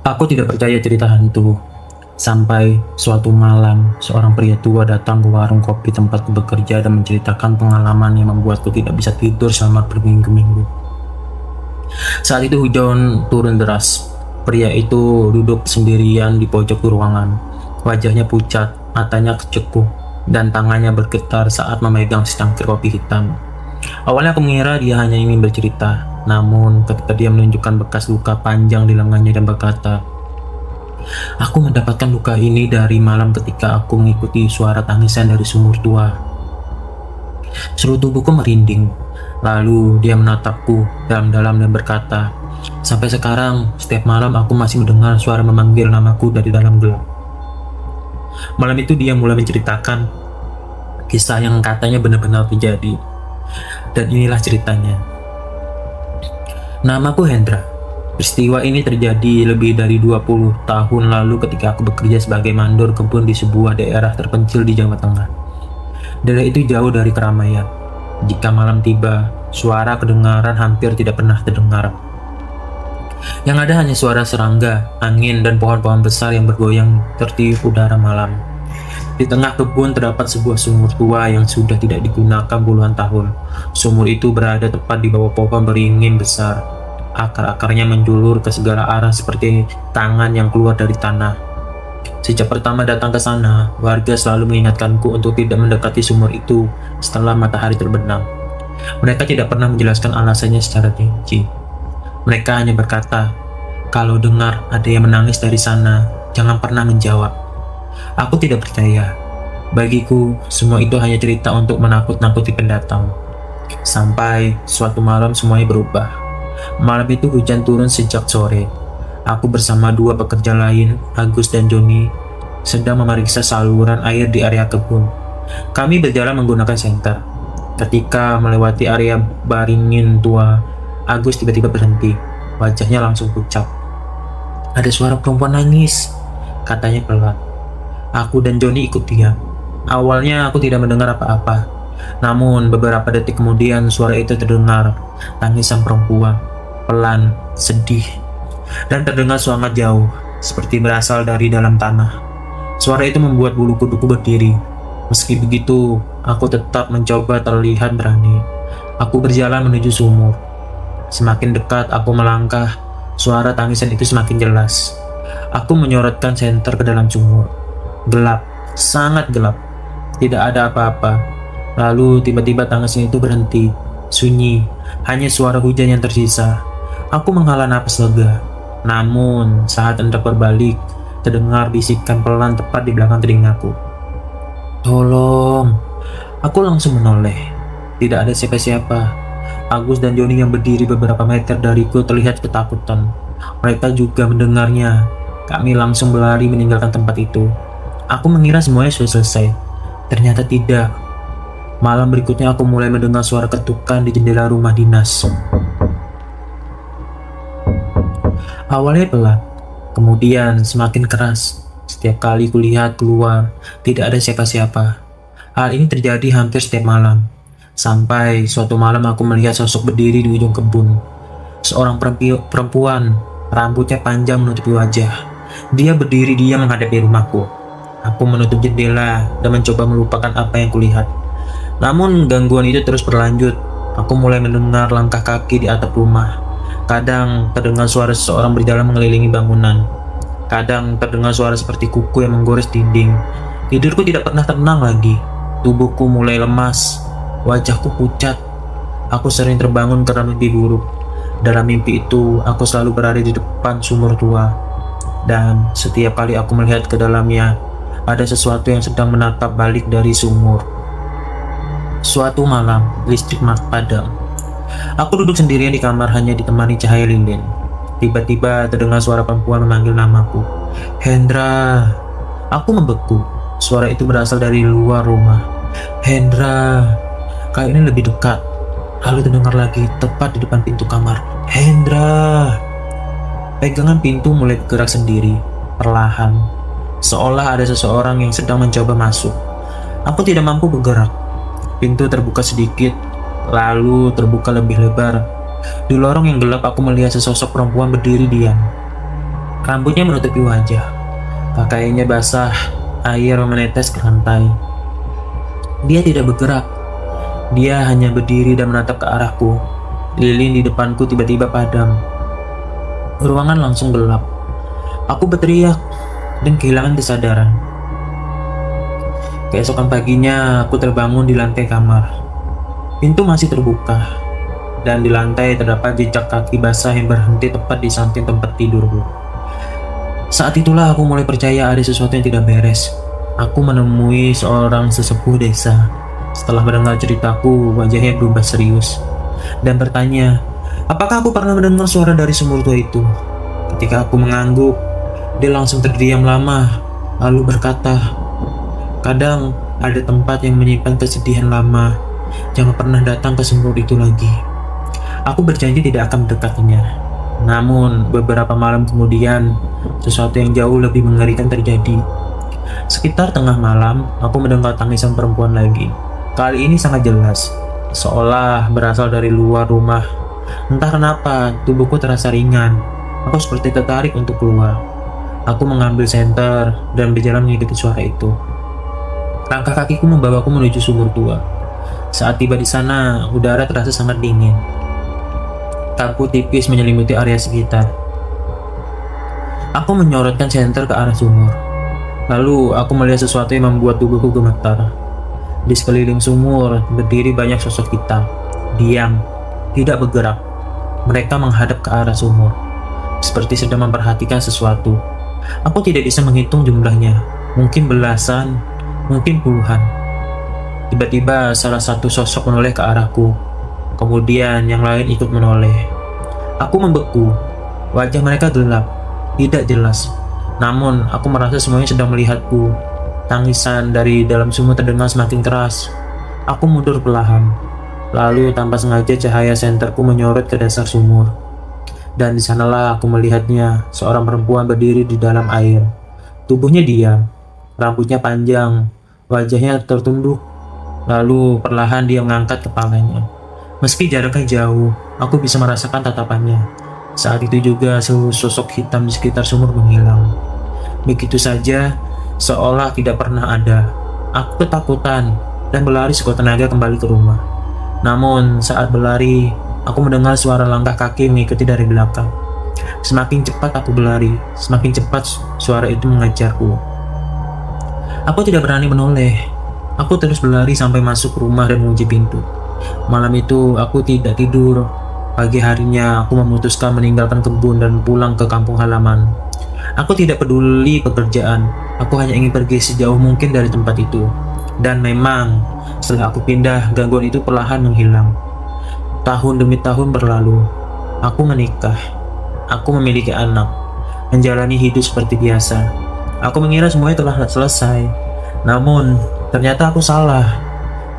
Aku tidak percaya cerita hantu. Sampai suatu malam, seorang pria tua datang ke warung kopi tempatku bekerja dan menceritakan pengalaman yang membuatku tidak bisa tidur selama berminggu-minggu. Saat itu hujan turun deras. Pria itu duduk sendirian di pojok ruangan. Wajahnya pucat, matanya kecekuk, dan tangannya bergetar saat memegang secangkir kopi hitam. Awalnya aku mengira dia hanya ingin bercerita, namun ketika dia menunjukkan bekas luka panjang di lengannya dan berkata, "Aku mendapatkan luka ini dari malam ketika aku mengikuti suara tangisan dari sumur tua." Seluruh tubuhku merinding. Lalu dia menatapku dalam-dalam dan berkata, "Sampai sekarang, setiap malam aku masih mendengar suara memanggil namaku dari dalam gelap." Malam itu dia mulai menceritakan kisah yang katanya benar-benar terjadi. Dan inilah ceritanya. Namaku Hendra. Peristiwa ini terjadi lebih dari 20 tahun lalu ketika aku bekerja sebagai mandor kebun di sebuah daerah terpencil di Jawa Tengah. Daerah itu jauh dari keramaian. Jika malam tiba, suara kedengaran hampir tidak pernah terdengar. Yang ada hanya suara serangga, angin, dan pohon-pohon besar yang bergoyang tertiup udara malam. Di tengah kebun terdapat sebuah sumur tua yang sudah tidak digunakan puluhan tahun. Sumur itu berada tepat di bawah pohon beringin besar. Akar-akarnya menjulur ke segala arah seperti tangan yang keluar dari tanah. Sejak pertama datang ke sana, warga selalu mengingatkanku untuk tidak mendekati sumur itu setelah matahari terbenam. Mereka tidak pernah menjelaskan alasannya secara rinci. Mereka hanya berkata, "Kalau dengar ada yang menangis dari sana, jangan pernah menjawab." Aku tidak percaya. Bagiku, semua itu hanya cerita untuk menakut-nakuti pendatang. Sampai suatu malam semuanya berubah. Malam itu hujan turun sejak sore. Aku bersama dua pekerja lain, Agus dan Joni, sedang memeriksa saluran air di area kebun. Kami berjalan menggunakan senter. Ketika melewati area baringin tua, Agus tiba-tiba berhenti. Wajahnya langsung pucat. "Ada suara perempuan nangis," katanya pelan. Aku dan Joni ikut dia. Awalnya aku tidak mendengar apa-apa. Namun beberapa detik kemudian suara itu terdengar. Tangisan perempuan, pelan, sedih, dan terdengar sangat jauh, seperti berasal dari dalam tanah. Suara itu membuat bulu kuduku berdiri. Meski begitu, aku tetap mencoba terlihat berani. Aku berjalan menuju sumur. Semakin dekat aku melangkah, suara tangisan itu semakin jelas. Aku menyorotkan senter ke dalam sumur. Gelap, sangat gelap. Tidak ada apa-apa. Lalu tiba-tiba tangisan itu berhenti. Sunyi, hanya suara hujan yang tersisa. Aku menghela napas lega. Namun, saat hendak berbalik, terdengar bisikan pelan tepat di belakang telingaku. "Tolong!" Aku langsung menoleh. Tidak ada siapa-siapa. Agus dan Joni yang berdiri beberapa meter dariku terlihat ketakutan. Mereka juga mendengarnya. Kami langsung berlari meninggalkan tempat itu. Aku mengira semuanya sudah selesai. Ternyata tidak. Malam berikutnya aku mulai mendengar suara ketukan di jendela rumah dinas. Awalnya pelan, kemudian semakin keras. Setiap kali kulihat keluar, tidak ada siapa-siapa. Hal ini terjadi hampir setiap malam. Sampai suatu malam aku melihat sosok berdiri di ujung kebun. Seorang perempuan, rambutnya panjang menutupi wajah. Dia berdiri diam menghadapi rumahku. Aku menutup jendela dan mencoba melupakan apa yang kulihat. Namun gangguan itu terus berlanjut. Aku mulai mendengar langkah kaki di atap rumah. Kadang terdengar suara seseorang berjalan mengelilingi bangunan. Kadang terdengar suara seperti kuku yang menggores dinding. Tidurku tidak pernah tenang lagi. Tubuhku mulai lemas. Wajahku pucat. Aku sering terbangun karena mimpi buruk. Dalam mimpi itu, aku selalu berada di depan sumur tua. Dan setiap kali aku melihat ke dalamnya, ada sesuatu yang sedang menatap balik dari sumur. Suatu malam, listrik padam. Aku duduk sendirian di kamar hanya ditemani cahaya lilin. Tiba-tiba terdengar suara perempuan memanggil namaku. "Hendra!" Aku membeku. Suara itu berasal dari luar rumah. "Hendra!" Kali ini lebih dekat. Lalu terdengar lagi tepat di depan pintu kamar. "Hendra!" Pegangan pintu mulai bergerak sendiri, perlahan, seolah ada seseorang yang sedang mencoba masuk. Aku tidak mampu bergerak. Pintu terbuka sedikit, lalu terbuka lebih lebar. Di lorong yang gelap aku melihat sesosok perempuan berdiri diam. Rambutnya menutupi wajah, pakaiannya basah, air menetes ke lantai. Dia tidak bergerak, dia hanya berdiri dan menatap ke arahku. Lilin di depanku tiba-tiba padam. Ruangan langsung gelap. Aku berteriak dan kehilangan kesadaran. Keesokan paginya, aku terbangun di lantai kamar. Pintu masih terbuka, dan di lantai terdapat jejak kaki basah yang berhenti tepat di samping tempat tidurku. Saat itulah aku mulai percaya ada sesuatu yang tidak beres. Aku menemui seorang sesepuh desa. Setelah mendengar ceritaku, wajahnya berubah serius dan bertanya, apakah aku pernah mendengar suara dari sumur tua itu? Ketika aku mengangguk, dia langsung terdiam lama, lalu berkata, kadang ada tempat yang menyimpan kesedihan lama. Jangan pernah datang ke sumur itu lagi. Aku berjanji tidak akan mendekatinya. Namun, beberapa malam kemudian, sesuatu yang jauh lebih mengerikan terjadi. Sekitar tengah malam, aku mendengar tangisan perempuan lagi. Kali ini sangat jelas, seolah berasal dari luar rumah. Entah kenapa, tubuhku terasa ringan. Aku seperti tertarik untuk keluar. Aku mengambil senter dan berjalan mengikuti suara itu. Langkah kakiku membawaku menuju sumur tua. Saat tiba di sana, udara terasa sangat dingin. Kabut tipis menyelimuti area sekitar. Aku menyorotkan senter ke arah sumur. Lalu aku melihat sesuatu yang membuat tubuhku gemetar. Di sekeliling sumur berdiri banyak sosok hitam, diam, tidak bergerak. Mereka menghadap ke arah sumur, seperti sedang memperhatikan sesuatu. Aku tidak bisa menghitung jumlahnya, mungkin belasan, mungkin puluhan. Tiba-tiba salah satu sosok menoleh ke arahku. Kemudian yang lain ikut menoleh. Aku membeku. Wajah mereka gelap, tidak jelas. Namun aku merasa semuanya sedang melihatku. Tangisan dari dalam sumur terdengar semakin keras. Aku mundur perlahan. Lalu tanpa sengaja cahaya senterku menyorot ke dasar sumur. Dan di sanalah aku melihatnya, seorang perempuan berdiri di dalam air. Tubuhnya diam, rambutnya panjang, wajahnya tertunduk. Lalu perlahan dia mengangkat kepalanya. Meski jaraknya jauh, aku bisa merasakan tatapannya. Saat itu juga seluruh sosok hitam di sekitar sumur menghilang. Begitu saja, seolah tidak pernah ada. Aku ketakutan dan berlari sekuat tenaga kembali ke rumah. Namun saat berlari, aku mendengar suara langkah kaki mengikuti dari belakang. Semakin cepat aku berlari, semakin cepat suara itu mengejarku. Aku tidak berani menoleh. Aku terus berlari sampai masuk rumah dan mengunci pintu. Malam itu aku tidak tidur. Pagi harinya aku memutuskan meninggalkan kebun dan pulang ke kampung halaman. Aku tidak peduli pekerjaan. Aku hanya ingin pergi sejauh mungkin dari tempat itu. Dan memang setelah aku pindah, gangguan itu perlahan menghilang. Tahun demi tahun berlalu. Aku menikah. Aku memiliki anak. Menjalani hidup seperti biasa. Aku mengira semuanya telah selesai. Namun ternyata aku salah.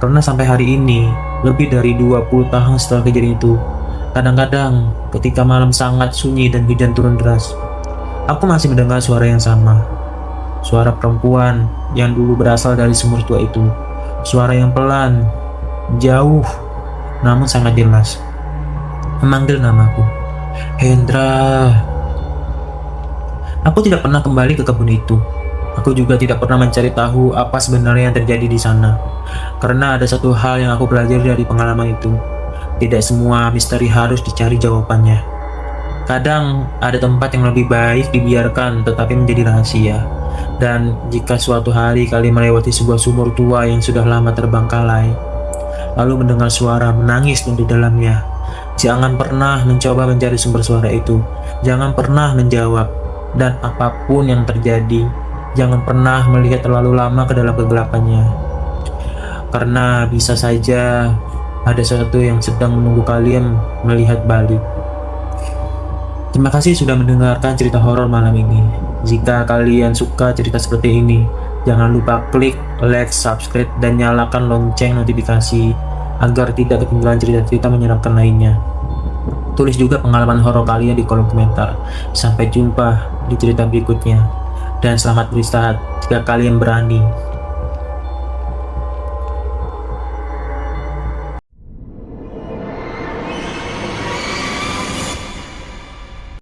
Karena sampai hari ini, lebih dari 20 tahun setelah kejadian itu, kadang-kadang ketika malam sangat sunyi dan hujan turun deras, aku masih mendengar suara yang sama. Suara perempuan yang dulu berasal dari sumur tua itu. Suara yang pelan, jauh, namun sangat jelas. Memanggil namaku. Hendra. Aku tidak pernah kembali ke kebun itu. Aku juga tidak pernah mencari tahu apa sebenarnya yang terjadi di sana. Karena ada satu hal yang aku pelajari dari pengalaman itu. Tidak semua misteri harus dicari jawabannya. Kadang ada tempat yang lebih baik dibiarkan tetapi menjadi rahasia. Dan jika suatu hari kalian melewati sebuah sumur tua yang sudah lama terbengkalai, lalu mendengar suara menangis dari dalamnya, jangan pernah mencoba mencari sumber suara itu. Jangan pernah menjawab. Dan apapun yang terjadi, jangan pernah melihat terlalu lama ke dalam kegelapannya. Karena bisa saja ada sesuatu yang sedang menunggu kalian melihat balik. Terima kasih sudah mendengarkan cerita horor malam ini. Jika kalian suka cerita seperti ini, jangan lupa klik like, subscribe, dan nyalakan lonceng notifikasi agar tidak ketinggalan cerita-cerita menyenangkan lainnya. Tulis juga pengalaman horor kalian di kolom komentar. Sampai jumpa di cerita berikutnya. Dan selamat beristirahat jika kalian berani.